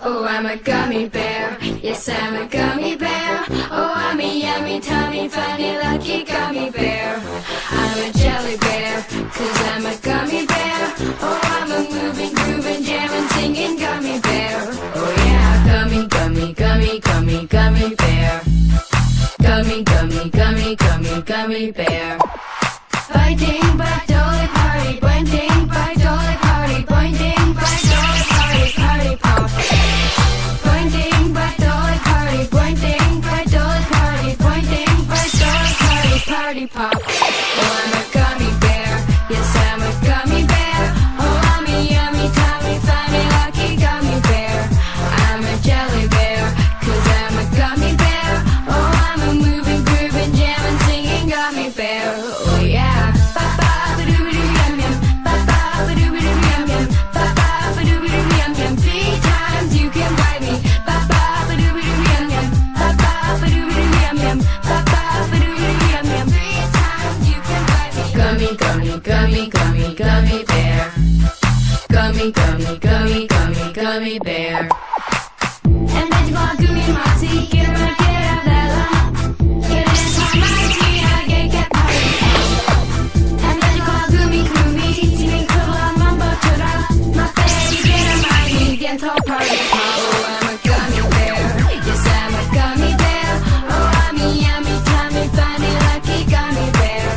Oh, I'm a gummy bear. Yes, I'm a gummy bear. Oh, I'm a yummy, tummy, funny, lucky gummy bear. I'm a jelly bear, 'cause I'm a gummy bear. Oh, I'm a moving, grooving, jamming, singing gummy bear. Oh yeah, gummy, gummy, gummy, gummy, gummy bear. Gummy, gummy, gummy, gummy, gummy bear. Biting, but dolly party, pointing, by dolly party, pointing, by dolly party, party pop. Pointing, by dolly party, pointing, by dolly party, pointing, by dolly party, party pop. Oh, I'm a gummy bear. Yes, I'm a gummy bear. Oh, I'm a yummy, tummy, funny, lucky gummy bear. I'm a jelly bear, 'cause I'm a gummy bear. Oh, I'm a moving, grooving, jamming, singing gummy bear. Oh yeah. Gummy, gummy, gummy, gummy, gummy bear. Gummy, gummy, gummy, gummy, gummy bear. En beetje van gummy mattie, get him a get out Bella. Get it in my mighty, I get party. En beetje van gummy, gummy, teaming cola, mambo tura. My baby, get him mighty, get all party. Oh, I'm a gummy bear. Yes, I'm a gummy bear. Oh, I'm a yummy, tummy, funny, lucky gummy bear.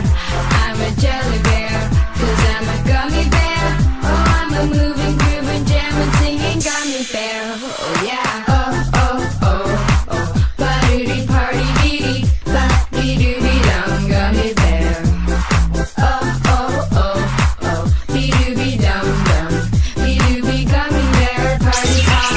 I'm a jelly bear, 'cause I'm a gummy bear. Oh, I'm a moving, grooving, jamming, singing gummy bear. Oh yeah. Oh, oh, oh, oh. Ba-doo-dee, party, dee-dee, ba-dee-doo-dee-dum, gummy bear. Oh, oh, oh, oh. Dee-doo-dee-dum-dum, dee-doo-dee, gummy bear, party pop.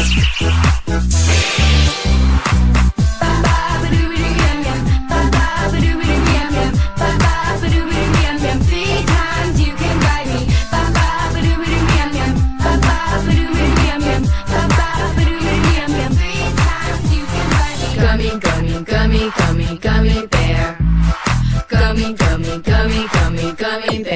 Ba-ba-ba-doo-doo-yum-yum, ba-ba-ba-doo-doo-yum-yum, ba-ba-ba-doo-doo-yum-yum. 3 times you can bite me. Ba-ba-ba-doo-doo-yum-yum, ba-ba-ba-doo-doo-yum-yum, ba-ba-ba-doo-doo-yum-yum. 3 times you can bite me. Gummy, gummy, gummy, gummy, gummy bear. Gummy, gummy, gummy, gummy, gummy bear.